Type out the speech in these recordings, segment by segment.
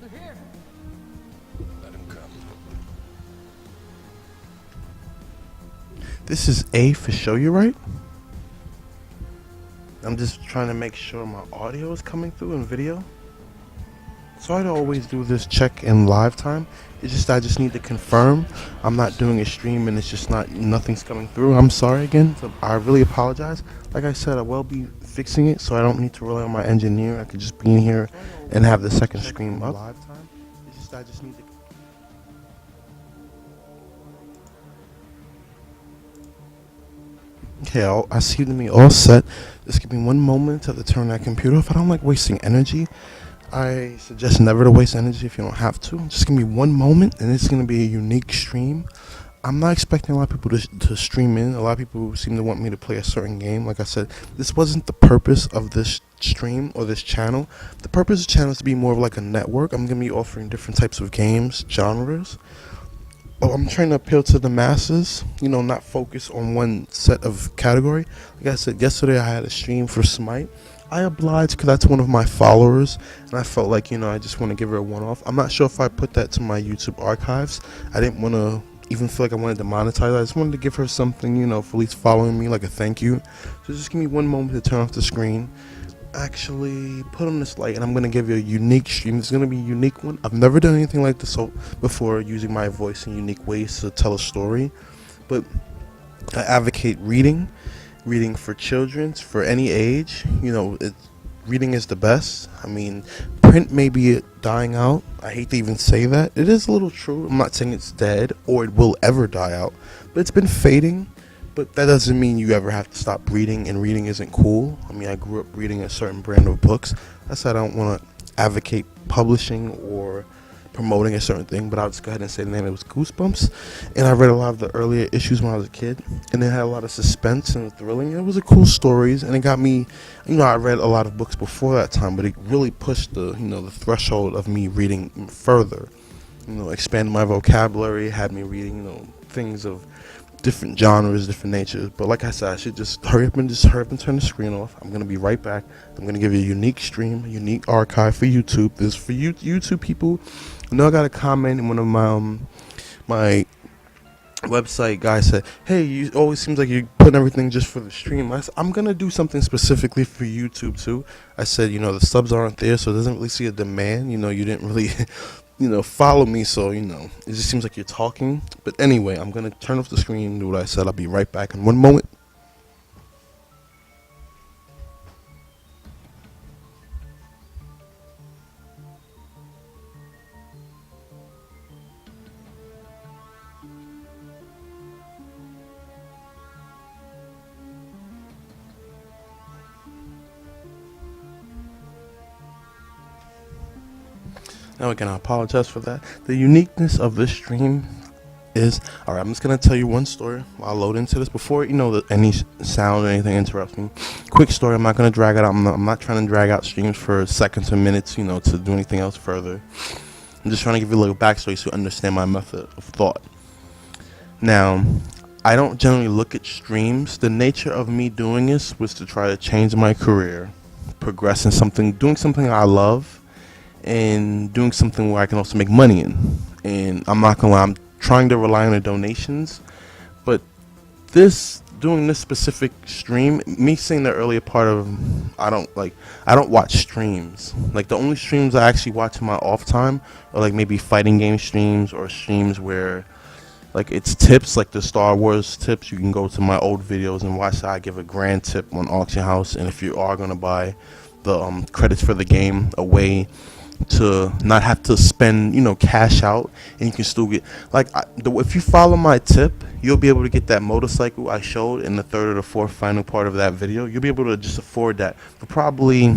Let him come. This is A for show you right. I'm just trying to make sure my audio is coming through in video. So I always do this check in live time. It's just I just need to confirm I'm not doing a stream and it's just nothing's coming through. I'm sorry again. So I really apologize. Like I said, I will be fixing it so I don't need to rely on my engineer. I could just be in here and have the second screen up. Live time. It's just I just need to. Okay, I see me all set. Just give me one moment to turn that computer off. I don't like wasting energy. I suggest never to waste energy if you don't have to. Just give me one moment, and it's going to be a unique stream. I'm not expecting a lot of people to stream in. A lot of people seem to want me to play a certain game. Like I said, this wasn't the purpose of this stream or this channel. The purpose of the channel is to be more of like a network. I'm going to be offering different types of games, genres. I'm trying to appeal to the masses, not focus on one set of category. Like I said, yesterday I had a stream for Smite. I obliged because that's one of my followers, and I felt like, I just want to give her a one-off. I'm not sure if I put that to my YouTube archives. I didn't want to even feel like I wanted to monetize. I just wanted to give her something, for at least following me, like a thank you. So just give me one moment to turn off the screen. Actually put on this light, and I'm going to give you a unique stream. It's going to be a unique one. I've never done anything like this before, using my voice in unique ways to tell a story. But I advocate reading for children, for any age. Reading is the best. I mean, print may be dying out. I hate to even say that. It is a little true. I'm not saying it's dead or it will ever die out, but it's been fading. But that doesn't mean you ever have to stop reading, and reading isn't cool. I mean, I grew up reading a certain brand of books. I said I don't want to advocate publishing or promoting a certain thing, but I'll just go ahead and say the name. It was Goosebumps, and I read a lot of the earlier issues when I was a kid, and it had a lot of suspense and thrilling. It was a cool stories, and it got me, I read a lot of books before that time, but it really pushed the threshold of me reading further. Expanded my vocabulary, had me reading, things of different genres, different natures. But like I said, I should just hurry up and turn the screen off. I'm gonna be right back. I'm gonna give you a unique stream, a unique archive for YouTube. This is for you, YouTube people. I know I got a comment in one of my website guy said, "Hey, you always seems like you're putting everything just for the stream." I said, I'm gonna do something specifically for YouTube too. I said, the subs aren't there, so it doesn't really see a demand. You didn't really follow me, so it just seems like you're talking. But anyway, I'm gonna turn off the screen and do what I said. I'll be right back in one moment. Now again, I apologize for that. The uniqueness of this stream is, alright, I'm just gonna tell you one story while I load into this before any sound or anything interrupts me. Quick story. I'm not gonna drag it out. I'm not trying to drag out streams for seconds or minutes, to do anything else further. I'm just trying to give you a little backstory so you understand my method of thought. Now, I don't generally look at streams. The nature of me doing this was to try to change my career, progress in something, doing something I love, and doing something where I can also make money in. And I'm not gonna lie, I'm trying to rely on the donations, but doing this specific stream, me saying the earlier part of, I don't watch streams. Like, the only streams I actually watch in my off time are like maybe fighting game streams, or streams where like it's tips, like the Star Wars tips. You can go to my old videos and watch that. I give a grand tip on Auction House, and if you are gonna buy the credits for the game, a way to not have to spend cash out, and you can still get if you follow my tip, you'll be able to get that motorcycle I showed in the third or the fourth final part of that video. You'll be able to just afford that for probably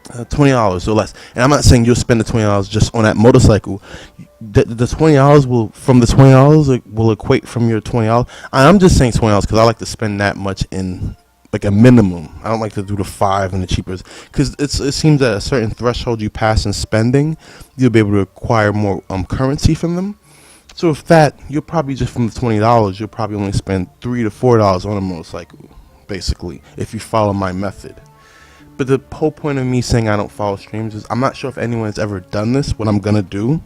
$20 or less. And I'm not saying you'll spend the $20 just on that motorcycle. The $20 will equate from your $20. I'm just saying $20 because I like to spend that much in like a minimum. I don't like to do the 5 and the cheapers, because it seems that a certain threshold you pass in spending, you'll be able to acquire more currency from them. So if that, you'll probably just from the $20, you'll probably only spend $3 to $4 on a motorcycle, basically, if you follow my method. But the whole point of me saying I don't follow streams is I'm not sure if anyone's ever done this, what I'm gonna do.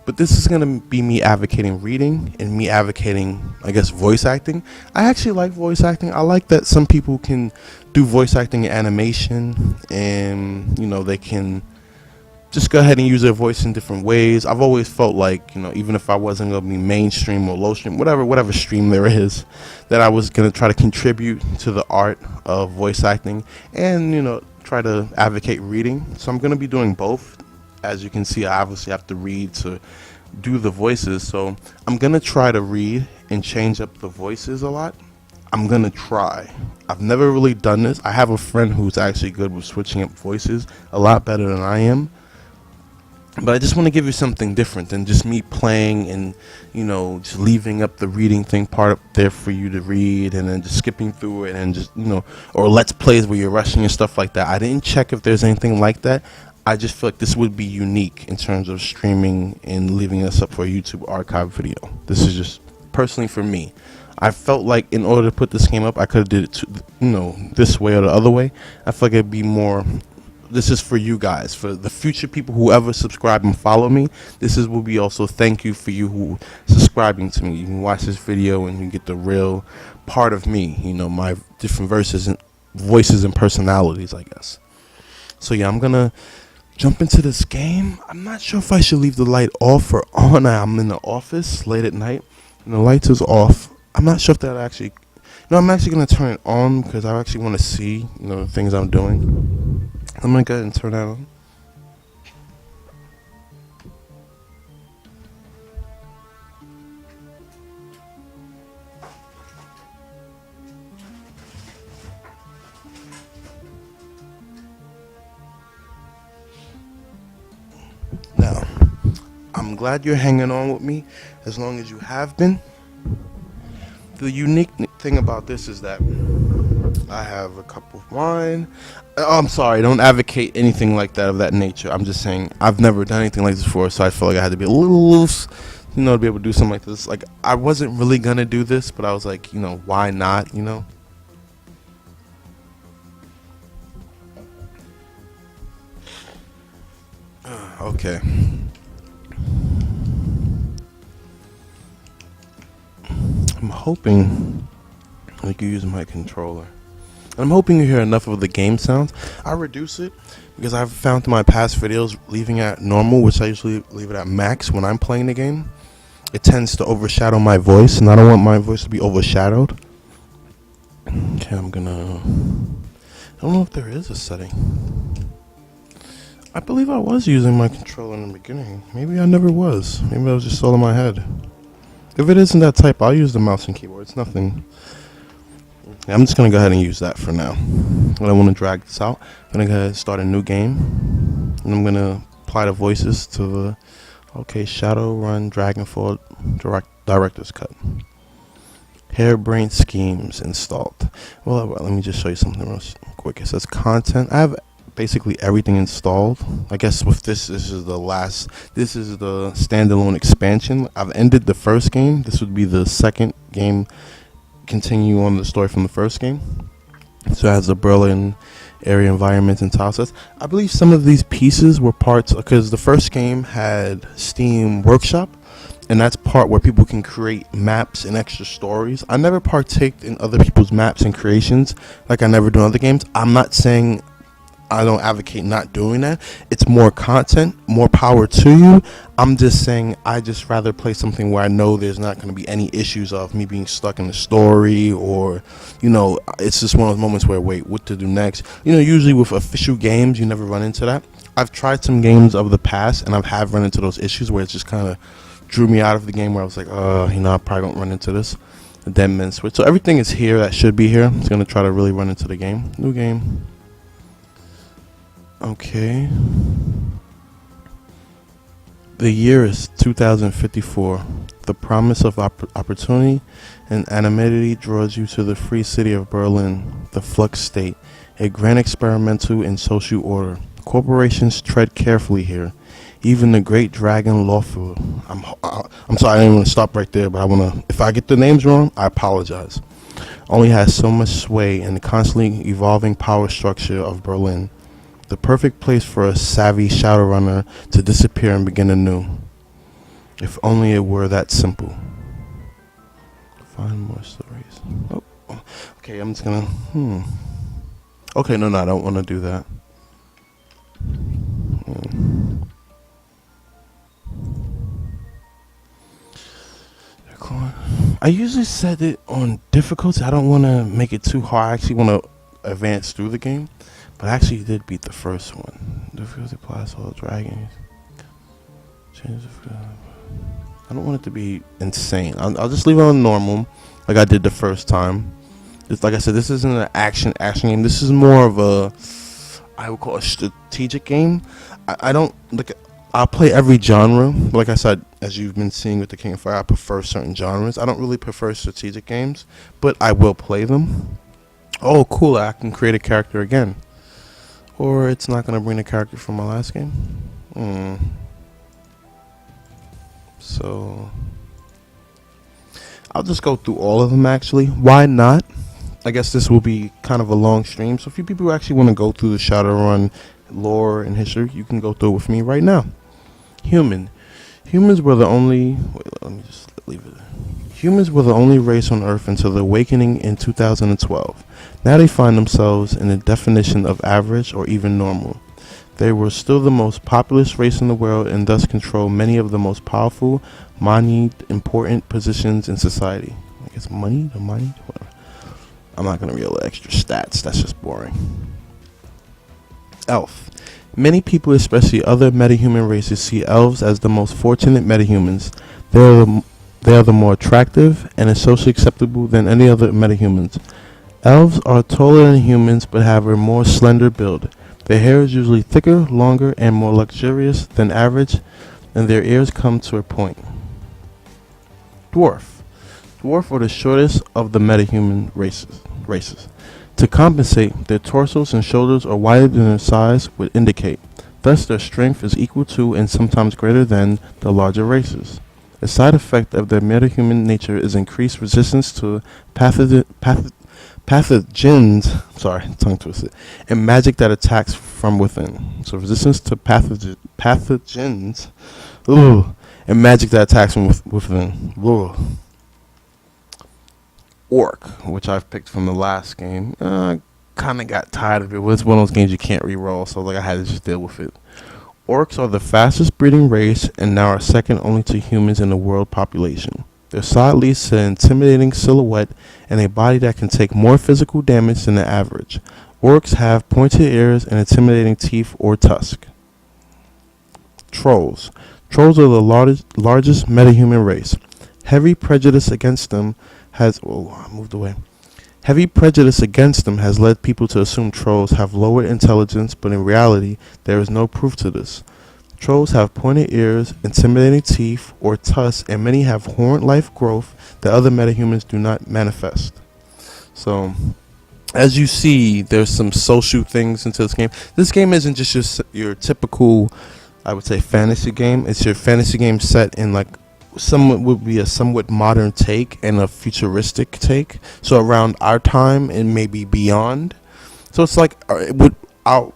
But this is gonna be me advocating reading and me advocating, I guess, voice acting. I actually like voice acting. I like that some people can do voice acting in animation, and they can just go ahead and use their voice in different ways. I've always felt like, even if I wasn't gonna be mainstream or low stream, whatever stream there is, that I was gonna try to contribute to the art of voice acting and, try to advocate reading. So I'm gonna be doing both. As you can see, I obviously have to read to do the voices. So I'm gonna try to read and change up the voices a lot. I'm gonna try. I've never really done this. I have a friend who's actually good with switching up voices a lot better than I am. But I just want to give you something different than just me playing and, just leaving up the reading thing part up there for you to read and then just skipping through it and just, or let's plays where you're rushing and stuff like that. I didn't check if there's anything like that. I just feel like this would be unique in terms of streaming and leaving us up for a YouTube archive video. This is just personally for me. I felt like in order to put this game up, I could have did it, this way or the other way. I feel like it'd be more. This is for you guys, for the future people who ever subscribe and follow me. Will be also thank you for you who subscribing to me. You can watch this video and you get the real part of me, my different verses and voices and personalities, I guess. So yeah, I'm gonna jump into this game. I'm not sure if I should leave the light off or on. I'm in the office late at night and the lights is off. I'm not sure if that actually. I'm actually gonna turn it on because I actually want to see, the things I'm doing. I'm gonna go ahead and turn that on. Now, I'm glad you're hanging on with me as long as you have been. The unique thing about this is that I have a cup of wine. Oh, I'm sorry, don't advocate anything like that of that nature. I'm just saying I've never done anything like this before, so I felt like I had to be a little loose, to be able to do something like this. Like, I wasn't really gonna do this, but I was like, why not, Okay. I'm hoping I can use my controller. I'm hoping you hear enough of the game sounds. I reduce it because I've found in my past videos leaving at normal, which I usually leave it at max when I'm playing the game. It tends to overshadow my voice, and I don't want my voice to be overshadowed. Okay, I don't know if there is a setting. I believe I was using my controller in the beginning. Maybe I never was. Maybe I was just all in my head. If it isn't that type, I'll use the mouse and keyboard. It's nothing. I'm just going to go ahead and use that for now. I don't want to drag this out. I'm going to go ahead and start a new game. And I'm going to apply the voices to the, Shadowrun, Dragonfall, Director's Cut. Harebrained schemes installed. Well, let me just show you something real quick. It says content. I have basically everything installed. I guess with this is the standalone expansion. I've ended the first game. This would be the second game, continue on the story from the first game. So it has the Berlin area environment and tile sets. I believe some of these pieces were parts, because the first game had Steam Workshop, and that's part where people can create maps and extra stories. I never partaked in other people's maps and creations like I never do in other games. I'm not saying I don't advocate not doing that. It's more content, more power to you. I'm just saying I just rather play something where I know there's not going to be any issues of me being stuck in the story, or, it's just one of those moments where, wait, what to do next? Usually with official games, you never run into that. I've tried some games of the past, and I have run into those issues where it just kind of drew me out of the game, where I was like, I probably don't run into this. The dead man switch. So everything is here that should be here. It's going to try to really run into the game. New game. Okay. The year is 2054. The promise of opportunity and anonymity draws you to the free city of Berlin, the flux state, a grand experimental and social order. Corporations tread carefully here. Even the great dragon lawful. I'm sorry, I didn't want to stop right there, but I want to. If I get the names wrong, I apologize. Only has so much sway in the constantly evolving power structure of Berlin. the perfect place for a savvy Shadowrunner to disappear and begin anew. If only it were that simple. Find more stories. Oh, okay, I'm just gonna. Okay, no, I don't want to do that. I usually set it on difficulty. I don't want to make it too hard. I actually want to advance through the game. But I actually did beat the first one. Difficulty applies to all dragons. I don't want it to be insane. I'll just leave it on normal, like I did the first time. It's like I said, this isn't an action game. This is more of a, I would call it a strategic game. I don't like. I'll play every genre. Like I said, as you've been seeing with the King of Fire, I prefer certain genres. I don't really prefer strategic games, but I will play them. Oh, cool! I can create a character again. Or it's not going to bring the character from my last game. So I'll just go through all of them actually. Why not? I guess this will be kind of a long stream. So if you people actually want to go through the Shadowrun lore and history, you can go through it with me right now. Humans were the only. Wait, let me just leave it. Humans were the only race on Earth until the awakening in 2012. Now they find themselves in the definition of average or even normal. They were still the most populous race in the world and thus control many of the most powerful, moneyed, important positions in society. I guess money. Whatever. I'm not going to read all the extra stats. That's just boring. Elf. Many people, especially other metahuman races, see elves as the most fortunate metahumans. They are the more attractive and is socially acceptable than any other metahumans. Elves are taller than humans but have a more slender build. Their hair is usually thicker, longer, and more luxurious than average, and their ears come to a point. Dwarf. Dwarf are the shortest of the metahuman races. To compensate, their torsos and shoulders are wider than their size would indicate. Thus, their strength is equal to and sometimes greater than the larger races. A side effect of their metahuman nature is increased resistance to pathogens, tongue twisted, and magic that attacks from within. So resistance to pathogens, and magic that attacks from within. Orc, which I've picked from the last game. Kind of got tired of it. It's one of those games you can't re-roll, so like I had to just deal with it. Orcs are the fastest breeding race and now are second only to humans in the world population. Their size leads to an intimidating silhouette and a body that can take more physical damage than the average. Orcs have pointed ears and intimidating teeth or tusk. Trolls. Trolls are the largest metahuman race. Heavy prejudice against them has led people to assume trolls have lower intelligence, but in reality, there is no proof to this. Trolls have pointed ears, intimidating teeth, or tusks, and many have horn-like growth that other metahumans do not manifest. So, as you see, there's some social things into this game. This game isn't just your typical, I would say, fantasy game. It's your fantasy game set in like a somewhat modern take and a futuristic take. So around our time and maybe beyond. So it's like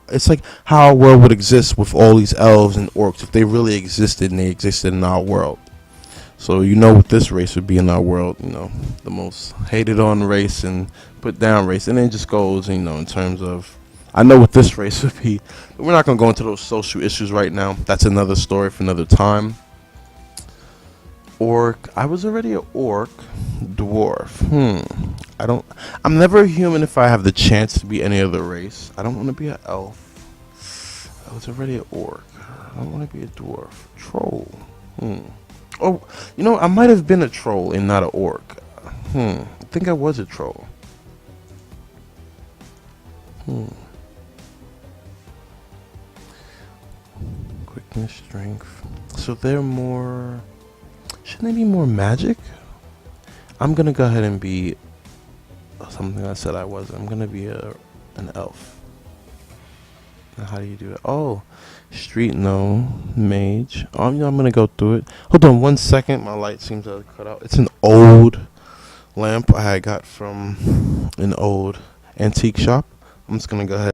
it's like how our world would exist with all these elves and orcs if they really existed and they existed in our world. So what this race would be in our world, the most hated on race and put down race, and then it just goes, in terms of, I know what this race would be. But we're not going to go into those social issues right now. That's another story for another time. Orc. I was already an orc. Dwarf. I'm never a human if I have the chance to be any other race. I don't want to be an elf. I was already an orc. I don't want to be a dwarf. Troll. Oh, I might have been a troll and not an orc. I think I was a troll. Quickness, strength. So they're more. Shouldn't they be more magic? I'm gonna go ahead and be something I said I was. I'm gonna be an elf. Now how do you do it? Oh, street no, mage. I'm gonna go through it. Hold on 1 second. My light seems to have cut out. It's an old lamp I got from an old antique shop. I'm just gonna go ahead.